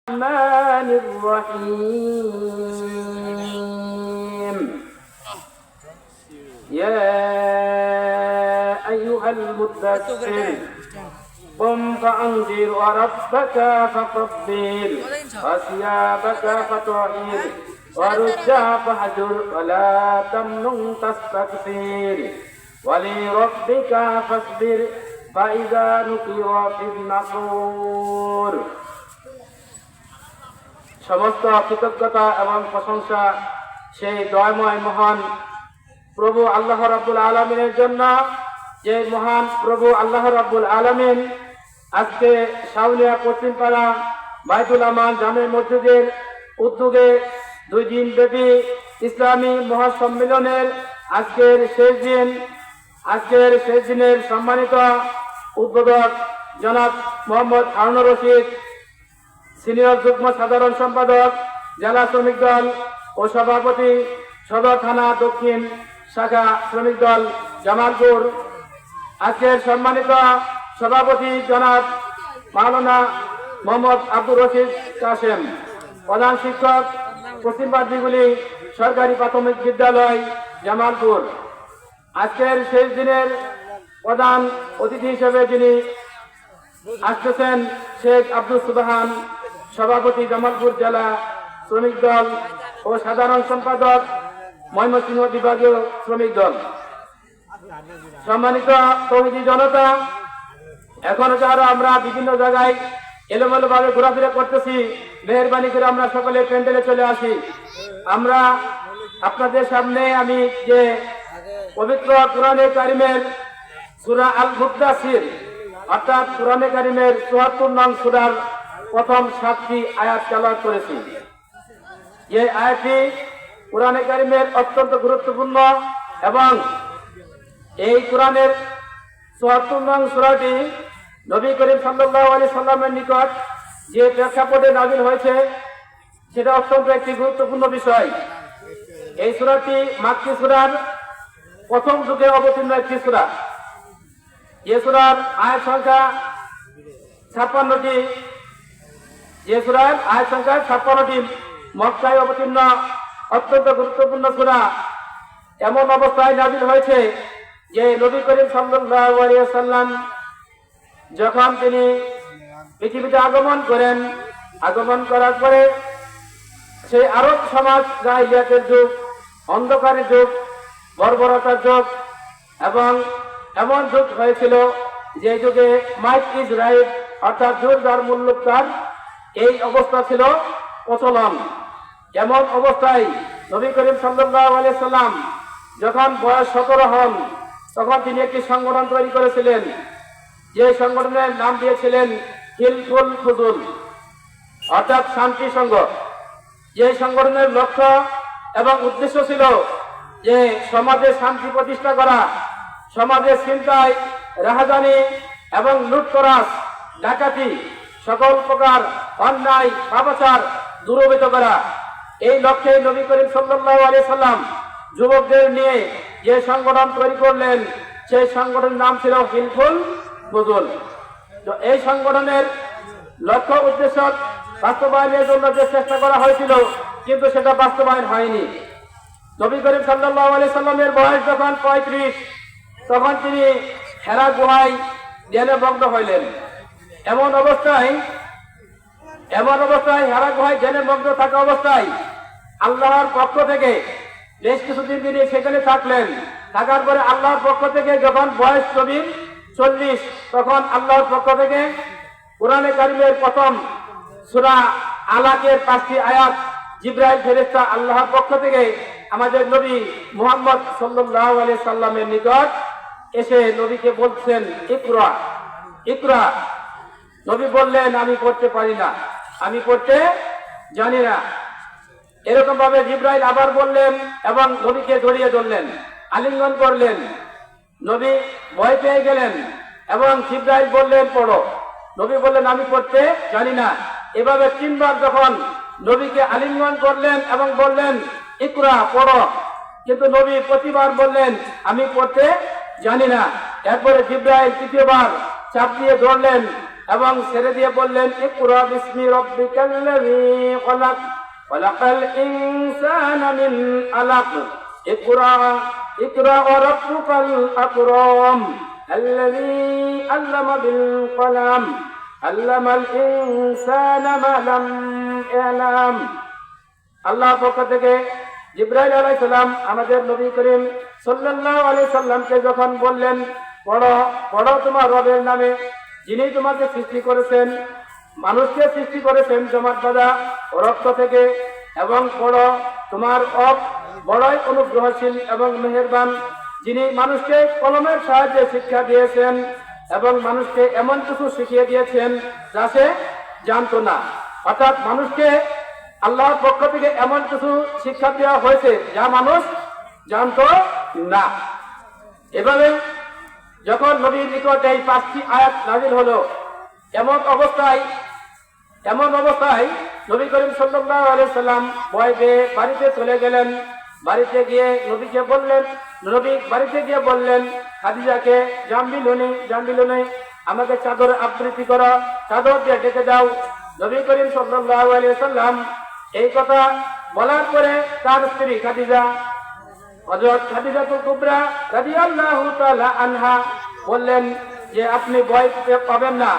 الرحمن الرحيم يا أيها المدثر قم فأنذر وربك فكبر وثيابك فطهر ورجع فاهجر ولا تمنن تستكثر ولربك فاصبر فإذا نقر في النقور। সমস্ত কৃতজ্ঞতা এবং প্রশংসা সেই দয়াময় মহান প্রভু আল্লাহ রাব্বুল আলামিনের জন্য, যে মহান প্রভু আল্লাহ রাব্বুল আলামিন আজকে সাউলিয়া পশ্চিমপাড়া বাইতুল আমান জামে মসজিদের উদ্যোগে 2 দিন ব্যাপী ইসলামী মহাসম্মেলনের আজকের শেষ দিনের সম্মানিত উদ্বোধক জনাব মোহাম্মদ হারুনুর রশিদ, সিনিয়র যুগ্ম সাধারণ সম্পাদক জেলা শ্রমিক দল ও সভাপতি সদর থানা দক্ষিণ শাখা শ্রমিক দল জামালপুর, আজকের সম্মানিত সভাপতি জনাব মাওলানা মোহাম্মদ আব্দুর রশিদ কাসেম, প্রধান শিক্ষক পশ্চিমবাড়িগুলি সরকারি প্রাথমিক বিদ্যালয় জামালপুর। আজকের শেষ দিনের প্রধান অতিথি হিসেবে যিনি আসতেছেন শেখ আব্দুল সুবহান, সভাপতি জামালপুর জেলা শ্রমিক দল ও সাধারণ সম্পাদক ময়মনসিংহ বিভাগীয় শ্রমিক দল। সম্মানিত তৌহিদি জনতা, এখনো যারা আমরা বিভিন্ন জায়গায় এলোমেলো ভাবে ঘোরাফেরা করতেছি, মেহরবানি করে আমরা সকলে প্যান্ডেলে চলে আসি। আমরা আপনাদের সামনে আমি যে পবিত্র কোরআনে কারিমের সূরা আল মুদ্দাসির অর্থাৎ কোরআনে কারিমের ৭৪ নং সূরার প্রথম 7টি আয়াত তেলাওয়াত করেছি। এই আয়াতটি কোরআনে কারিমের অত্যন্ত গুরুত্বপূর্ণ এবং এই কোরআনের ৭৪ নং সূরাটি নবী করিম সাল্লাল্লাহু আলাইহি সাল্লামের নিকট যে প্রেক্ষাপটে নাযিল হয়েছে সেটা অত্যন্ত একটি গুরুত্বপূর্ণ বিষয়। এই সূরাটি মাক্কি সূরার প্রথম যুগে অবতীর্ণ একটি সূরা। যে সূরার আয়াত সংখ্যা 56টি, মক্কায় অবতীর্ণ অত্যন্ত গুরুত্বপূর্ণ সূরা। এমন অবস্থায় নাযিল হয়েছে যে নবী করিম সাল্লাল্লাহু আলাইহি ওয়াসাল্লাম যখন তিনি পৃথিবীতে আগমন করার পরে সেই আরব সমাজ জাহিলিয়াতের যুগ, অন্ধকারের যুগ, বর্বরতার যুগ এবং এমন যুগ হয়েছিল যে যুগে মাইট ইজ রাইট অর্থাৎ জোর যার মূল্য তার, এই অবস্থা ছিল প্রচলন। এমন অবস্থায় নবী করিম সাল্লাল্লাহু আলাইহি সাল্লাম যখন বয়স 17 হন, তখন তিনি একটি সংগঠন তৈরি করেছিলেন, যে সংগঠনের নাম দিয়েছিলেন হিলফুল ফুজুল অর্থাৎ শান্তি সংঘ। যে সংগঠনের লক্ষ্য এবং উদ্দেশ্য ছিল যে সমাজে শান্তি প্রতিষ্ঠা করা, সমাজের ছিনতাই, রাহাজানি এবং লুটতরাজ, ডাকাতি, সকল প্রকার অন্যায় পাপাচার দূরীভূত করা। এই লক্ষ্যে নবী করিম সাল্লাল্লাহু আলাইহি সাল্লাম যুবকদের নিয়ে যে সংগঠন তৈরি করলেন, সেই সংগঠনের নাম ছিল হিলফুল ফুজুল। তো এই সংগঠনের লক্ষ্য উদ্দেশ্য বাস্তবায়নের জন্য যে চেষ্টা করা হয়েছিল, কিন্তু সেটা বাস্তবায়ন হয়নি। নবী করিম সাল্লাল্লাহু আলাইহি সাল্লামের বয়স যখন 35, তখন তিনি হেরা গুহায় ধ্যানে মগ্ন হইলেন। এমন অবস্থায় হেরা গুহায় ধ্যানে মগ্ন থাকা অবস্থায় আল্লাহর পক্ষ থেকে বেশ কিছুদিন তিনি সেখানে থাকার পরে আল্লাহর পক্ষ থেকে যখন বয়স নবীর 40, তখন আল্লাহর পক্ষ থেকে কোরআনে কারিমের প্রথম সূরা আলাকের 5টি আয়াত জিবরাইল ফেরেশতা আল্লাহর পক্ষ থেকে আমাদের নবী মুহাম্মদ সাল্লাল্লাহু আলাইহি সাল্লামের নিকট এসে নবীকে বলছেন, ইকরা ইকরা। নবী বললেন, আমি পড়তে পারি না, আমি পড়তে জানি না। এরকম ভাবে জিবরাইল আবার বললেন এবং নবীকে জড়িয়ে ধরলেন, আলিঙ্গন করলেন। নবী ভয় পেয়ে গেলেন এবং জিবরাইল বললেন, পড়ো। নবী বললেন, আমি পড়তে জানি না। এভাবে 3 বার যখন নবীকে আলিঙ্গন করলেন এবং বললেন, ইকরা, পড়ো, কিন্তু নবী প্রতিবার বললেন, আমি পড়তে জানি না। এরপরে জিবরাইল 3য় বার চাপ দিয়ে ধরলেন এবং ছেড়ে দিয়ে বললেন ইকরা বিসমি রাব্বিকাল্লাযী খলাক খলাকাল ইনসানা মিন আলাক ইকরা রাব্বুকাল আকরাম আল্লাযী আল্লামা বিল কলাম আল্লামাল ইনসানা মা লাম ইয়ালাম। আল্লাহর পক্ষ থেকে জিবরাইল আলাইহিস সালাম আমাদের নবী করিম সাল্লাল্লাহু আলাইহি সাল্লামকে যখন বললেন পড়ো পড়ো তোমার রবের নামে, যিনি তোমাকে সৃষ্টি করেছেন, মানুষকে সৃষ্টি করেছেন জমাট বাঁধা রক্ত থেকে, এবং পড়ো তোমার বড়ই অনুগ্রহশীল এবং মেহেরবান, যিনি মানুষকে কলমের সাহায্যে শিক্ষা দিয়েছেন এবং মানুষকে এমন কিছু শিখিয়ে দিয়েছেন যা সে জানতো না। অর্থাৎ মানুষকে আল্লাহর পক্ষ থেকে এমন কিছু শিক্ষা দেওয়া হয়েছে যা মানুষ জানতো না। এভাবে যখন নবীর নিকট এই 5টি আয়াত নাযিল হলো, এমন অবস্থায় নবী করিম সাল্লাল্লাহু আলাইহি সাল্লাম ভয় পেয়ে বাড়িতে চলে গেলেন। বাড়িতে গিয়ে বললেন খাদিজাকে, জানবিলুনি আমাকে চাদর আবৃত্তি করো, চাদর দিয়ে ডেকে দাও। নবী করিম সাল্লাল্লাহু আলাইহি সাল্লাম এই কথা বলার পরে তার স্ত্রী হযরত খাদিজাতুল কুবরা রাদিয়াল্লাহু তাআলা আনহা বললেন যে আপনি ভয় পাবেন না,